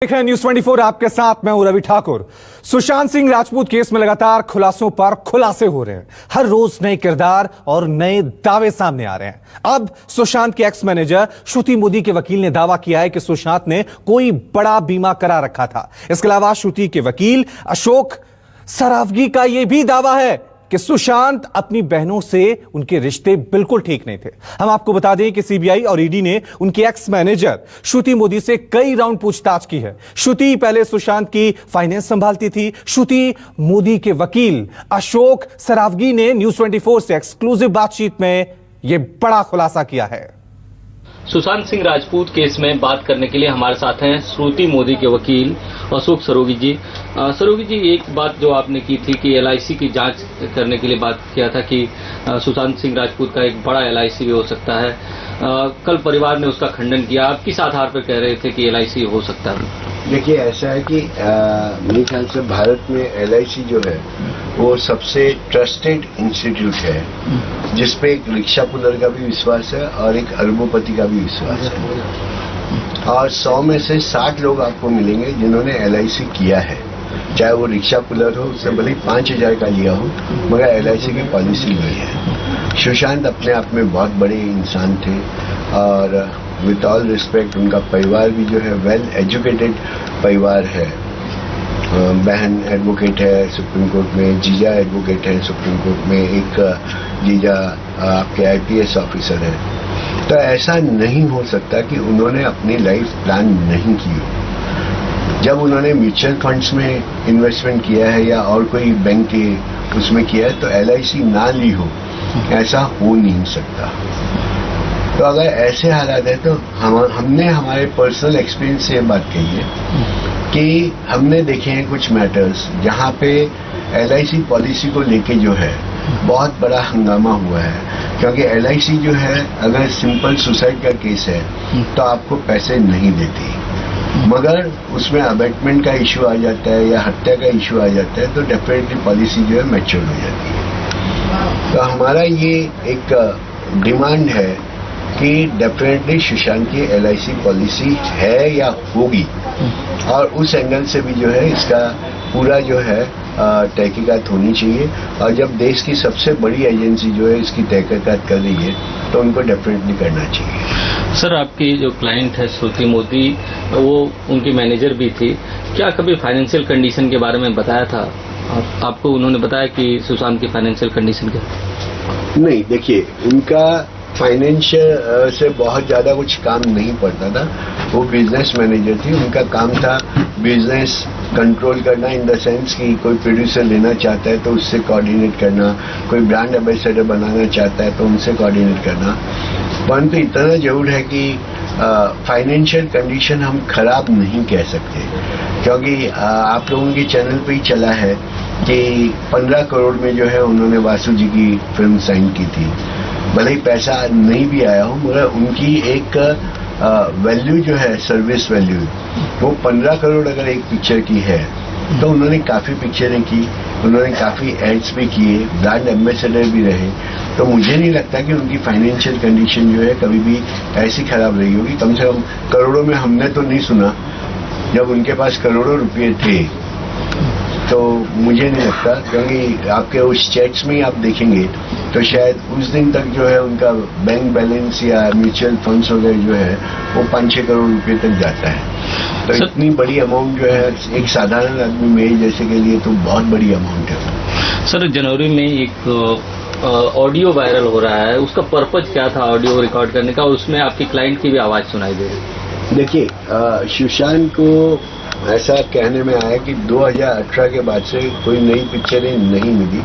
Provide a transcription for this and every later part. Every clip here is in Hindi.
देख रहे हैं न्यूज 24। आपके साथ मैं हूं रवि ठाकुर। सुशांत सिंह राजपूत केस में लगातार खुलासों पर खुलासे हो रहे हैं। हर रोज नए किरदार और नए दावे सामने आ रहे हैं। अब सुशांत के एक्स मैनेजर श्रुति मोदी के वकील ने दावा किया है कि सुशांत ने कोई बड़ा बीमा करा रखा था। इसके अलावा श्रुति के वकील अशोक सरावगी का यह भी दावा है कि सुशांत अपनी बहनों से उनके रिश्ते बिल्कुल ठीक नहीं थे। हम आपको बता दें कि सीबीआई और ईडी ने उनके एक्स मैनेजर श्रुति मोदी से कई राउंड पूछताछ की है। श्रुति पहले सुशांत की फाइनेंस संभालती थी। श्रुति मोदी के वकील अशोक सरावगी ने न्यूज 24 से एक्सक्लूसिव बातचीत में यह बड़ा खुलासा किया है। सुशांत सिंह राजपूत केस में बात करने के लिए हमारे साथ हैं श्रुति मोदी के वकील अशोक सरोगी जी। सरोगी जी, एक बात जो आपने की थी कि एलआईसी की जांच करने के लिए बात किया था कि सुशांत सिंह राजपूत का एक बड़ा एलआईसी भी हो सकता है। कल परिवार ने उसका खंडन किया। आप किस आधार पर कह रहे थे कि एलआईसी हो सकता है? देखिए, ऐसा है कि मेरे ख्याल से भारत में एलआईसी जो है वो सबसे ट्रस्टेड इंस्टीट्यूट है, जिसपे एक रिक्शा पुलर का भी विश्वास है और एक अरबोपति का भी विश्वास है। और 100 में से 60 लोग आपको मिलेंगे जिन्होंने एलआईसी किया है। चाहे वो रिक्शा पुलर हो, उससे भले 5000 का लिया हो, मगर एलआईसी की पॉलिसी ली है। सुशांत अपने आप में बहुत बड़े इंसान थे और विथ ऑल रिस्पेक्ट उनका परिवार भी जो है वेल एजुकेटेड परिवार है। बहन एडवोकेट है सुप्रीम कोर्ट में, जीजा एडवोकेट है सुप्रीम कोर्ट में, एक जीजा आपके आईपीएस ऑफिसर है। तो ऐसा नहीं हो सकता कि उन्होंने अपनी लाइफ प्लान नहीं की हो। जब उन्होंने म्यूचुअल फंड्स में इन्वेस्टमेंट किया है या और कोई बैंक के उसमें किया है तो एलआईसी ना ली हो, ऐसा हो नहीं सकता। तो अगर ऐसे हालात है तो हमने हमारे पर्सनल एक्सपीरियंस से बात कही है कि हमने देखे हैं कुछ मैटर्स जहां पे एलआईसी पॉलिसी को लेके जो है बहुत बड़ा हंगामा हुआ है। क्योंकि एलआईसी जो है अगर सिंपल सुसाइड का केस है तो आपको पैसे नहीं देती, मगर उसमें अबेटमेंट का इश्यू आ जाता है या हत्या का इश्यू आ जाता है तो डेफिनेटली पॉलिसी जो है मैच्योर हो जाती है। तो हमारा ये एक डिमांड है कि डेफिनेटली सुशांत की एलआईसी पॉलिसी है या होगी, और उस एंगल से भी जो है इसका पूरा जो है तहकीकात होनी चाहिए। और जब देश की सबसे बड़ी एजेंसी जो है इसकी तहकीकात कर रही है तो उनको डेफिनेटली करना चाहिए। सर, आपकी जो क्लाइंट है श्रुति मोदी, वो उनकी मैनेजर भी थी। क्या कभी फाइनेंशियल कंडीशन के बारे में बताया था आपको? उन्होंने बताया कि सुशांत की फाइनेंशियल कंडीशन क्या? नहीं, देखिए, उनका फाइनेंशियल से बहुत ज्यादा कुछ काम नहीं पड़ता था। वो बिजनेस मैनेजर थी। उनका काम था बिजनेस कंट्रोल करना, इन द सेंस कि कोई प्रोड्यूसर लेना चाहता है तो उससे कोऑर्डिनेट करना, कोई ब्रांड एम्बेसडर बनाना चाहता है तो उनसे कोऑर्डिनेट करना। परंतु इतना जरूर है कि फाइनेंशियल कंडीशन हम खराब नहीं कह सकते, क्योंकि आप लोगों के चैनल पे ही चला है कि 15 करोड़ में जो है उन्होंने वासु जी की फिल्म साइन की थी। भले ही पैसा नहीं भी आया हो, मगर उनकी एक वैल्यू जो है, सर्विस वैल्यू, वो 15 करोड़ अगर एक पिक्चर की है तो उन्होंने काफी पिक्चरें की, उन्होंने काफी एड्स भी किए, ब्रांड एम्बेसडर भी रहे। तो मुझे नहीं लगता कि उनकी फाइनेंशियल कंडीशन जो है कभी भी ऐसी खराब रही होगी। कम से कम करोड़ों में हमने तो नहीं सुना। जब उनके पास करोड़ों रुपये थे तो मुझे नहीं लगता, क्योंकि आपके उस चैट्स में ही आप देखेंगे तो शायद उस दिन तक जो है उनका बैंक बैलेंस या म्यूचुअल फंड्स वगैरह जो है वो 5-6 करोड़ रुपए तक जाता है। तो इतनी बड़ी अमाउंट जो है एक साधारण आदमी मेरे जैसे के लिए तो बहुत बड़ी अमाउंट है। सर, जनवरी में एक ऑडियो वायरल हो रहा है, उसका पर्पज क्या था ऑडियो रिकॉर्ड करने का? उसमें आपकी क्लाइंट की भी आवाज सुनाई दे रही है। देखिए, सुशांत को ऐसा कहने में आया कि 2018 के बाद से कोई नई पिक्चरें नहीं मिली,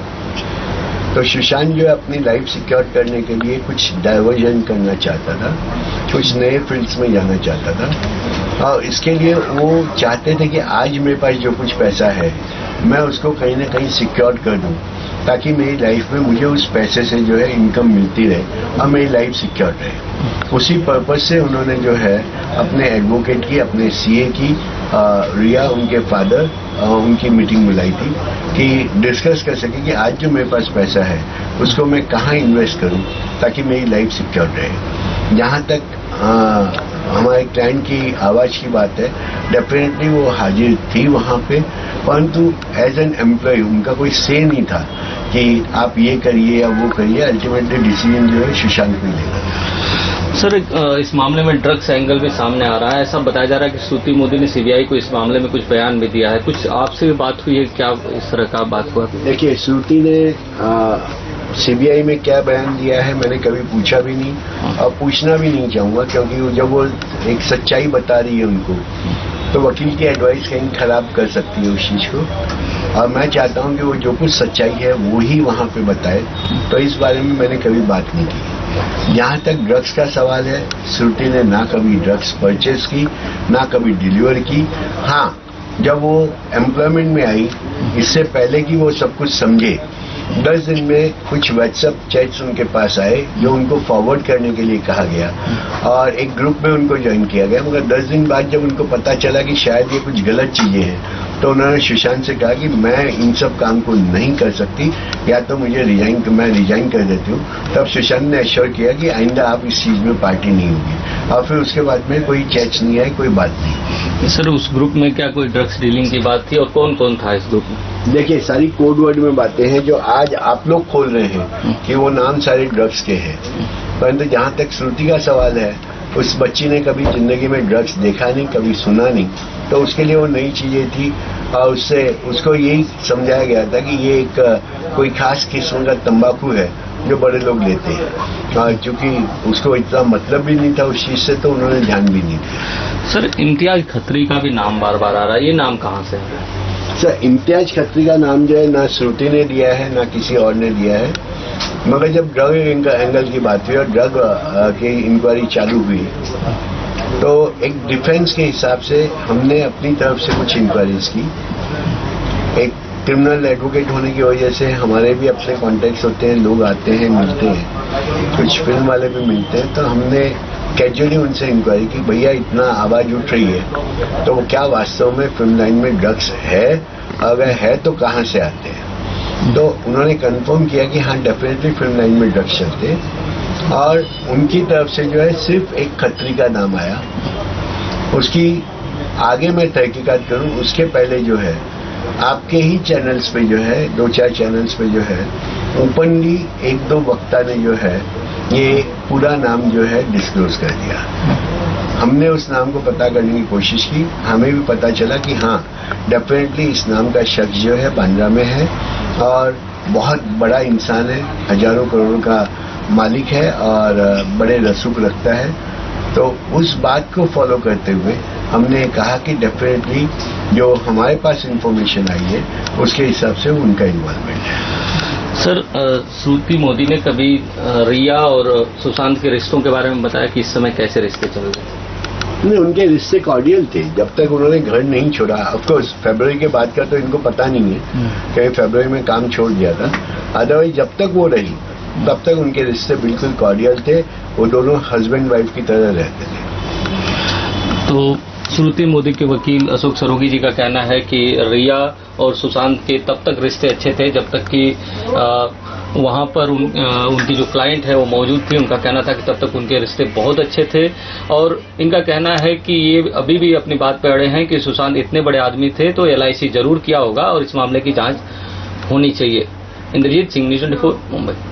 तो सुशांत जो है अपनी लाइफ सिक्योर करने के लिए कुछ डाइवर्जन करना चाहता था, कुछ नए फील्ड्स में जाना चाहता था। और इसके लिए वो चाहते थे कि आज मेरे पास जो कुछ पैसा है मैं उसको कहीं ना कहीं सिक्योर कर दूं, ताकि मेरी लाइफ में मुझे उस पैसे से जो है इनकम मिलती रहे और मेरी लाइफ सिक्योर रहे। उसी पर्पज से उन्होंने जो है अपने एडवोकेट की, अपने सीए की, रिया उनके फादर, उनकी मीटिंग बुलाई थी कि डिस्कस कर सके कि आज जो मेरे पास पैसा है उसको मैं कहाँ इन्वेस्ट करूं ताकि मेरी लाइफ सिक्योर रहे। जहां तक हमारे क्लाइंट की आवाज की बात है, डेफिनेटली वो हाजिर थी वहां पे, परंतु एज एन एम्प्लॉय उनका कोई से नहीं था कि आप ये करिए या वो करिए। अल्टीमेटली डिसीजन जो है सुशांत को लेगा। सर, इस मामले में ड्रग्स एंगल भी सामने आ रहा है। ऐसा बताया जा रहा है कि श्रुति मोदी ने सीबीआई को इस मामले में कुछ बयान भी दिया है। कुछ आपसे बात हुई है क्या, इस तरह का बात हुआ? देखिए, श्रुति ने सीबीआई में क्या बयान दिया है मैंने कभी पूछा भी नहीं और पूछना भी नहीं चाहूंगा, क्योंकि जब वो एक सच्चाई बता रही है उनको, तो वकील की एडवाइस कहीं खराब कर सकती है उस चीज को। और मैं चाहता हूं कि वो जो कुछ सच्चाई है वो ही वहां पे बताए, तो इस बारे में मैंने कभी बात नहीं की। जहां तक ड्रग्स का सवाल है, श्रुति ने ना कभी ड्रग्स परचेज की, ना कभी डिलीवर की। हाँ, जब वो एम्प्लॉयमेंट में आई, इससे पहले कि वो सब कुछ समझे, 10 दिन में कुछ व्हाट्सएप चैट्स उनके पास आए जो उनको फॉरवर्ड करने के लिए कहा गया और एक ग्रुप में उनको ज्वाइन किया गया। मगर 10 दिन बाद जब उनको पता चला कि शायद ये कुछ गलत चीजें हैं, तो उन्होंने सुशांत से कहा कि मैं इन सब काम को नहीं कर सकती, या तो मुझे मैं रिजाइन कर देती हूँ। तब सुशांत ने एश्योर किया कि आइंदा आप इस चीज में पार्टी नहीं होगी, और फिर उसके बाद में कोई चैट्स नहीं आई, कोई बात नहीं। सर, उस ग्रुप में क्या कोई ड्रग्स डीलिंग की बात थी और कौन कौन था इस ग्रुप में? देखिए, सारी कोड वर्ड में बातें हैं जो आज आप लोग खोल रहे हैं कि वो नाम सारे ड्रग्स के हैं, परंतु जहां तक श्रुति का सवाल है, उस बच्ची ने कभी जिंदगी में ड्रग्स देखा नहीं, कभी सुना नहीं, तो उसके लिए वो नई चीजें थी और उसको यही समझाया गया था कि ये एक कोई खास किस्म का तंबाकू है जो बड़े लोग लेते हैं, और चूंकि उसको इतना मतलब भी नहीं था उस चीज से, तो उन्होंने ध्यान भी नहीं दिया। सर, इम्तियाज खत्री का भी नाम बार बार आ रहा है, ये नाम कहाँ से है? सर, इम्तियाज खत्री का नाम जो है ना श्रुति ने दिया है ना किसी और ने दिया है, मगर जब ड्रग एंगल की बात हुई और ड्रग की इंक्वायरी चालू हुई, तो एक डिफेंस के हिसाब से हमने अपनी तरफ से कुछ इंक्वायरीज की। एक क्रिमिनल एडवोकेट होने की वजह से हमारे भी अपने कॉन्टेक्ट्स होते हैं, लोग आते हैं, मिलते हैं, कुछ फिल्म वाले भी मिलते हैं, तो हमने कैजुअली उनसे इंक्वायरी की, भैया इतना आवाज उठ रही है, तो वो क्या वास्तव में फिल्म लाइन में ड्रग्स है, अगर है तो कहाँ से आते हैं? तो उन्होंने कंफर्म किया कि हाँ, डेफिनेटली फिल्म लाइन में ड्रग्स चलते हैं, और उनकी तरफ से जो है सिर्फ एक खत्री का नाम आया। उसकी आगे मैं तहकीकात करूं उसके पहले जो है आपके ही चैनल्स पे जो है, 2-4 चैनल्स पे जो है ओपनली 1-2 वक्ता ने जो है ये पूरा नाम जो है डिस्क्लोज कर दिया। हमने उस नाम को पता करने की कोशिश की, हमें भी पता चला कि हाँ, डेफिनेटली इस नाम का शख्स जो है बांद्रा में है और बहुत बड़ा इंसान है, हजारों करोड़ों का मालिक है और बड़े रसूख रखता है। तो उस बात को फॉलो करते हुए हमने कहा कि डेफिनेटली जो हमारे पास इंफॉर्मेशन आई है उसके हिसाब से उनका इन्वॉल्वमेंट है। सर, श्रुति मोदी ने कभी रिया और सुशांत के रिश्तों के बारे में बताया कि इस समय कैसे रिश्ते चल रहे हैं? नहीं, उनके रिश्ते कॉर्डियल थे जब तक उन्होंने घर नहीं छोड़ा। ऑफ कोर्स फरवरी के बाद का तो इनको पता नहीं है कि फरवरी में काम छोड़ दिया था, अदरवाइज जब तक वो रही तब तक उनके रिश्ते बिल्कुल कॉर्डियल थे, वो दोनों हस्बैंड वाइफ की तरह रहते थे। तो श्रुति मोदी के वकील अशोक सरोगी जी का कहना है कि रिया और सुशांत के तब तक रिश्ते अच्छे थे जब तक कि वहां पर उनकी जो क्लाइंट है वो मौजूद थी। उनका कहना था कि तब तक उनके रिश्ते बहुत अच्छे थे, और इनका कहना है कि ये अभी भी अपनी बात पे अड़े हैं कि सुशांत इतने बड़े आदमी थे तो LIC जरूर किया होगा और इस मामले की जांच होनी चाहिए। इंद्रजीत सिंह, न्यूज़ 24, मुंबई।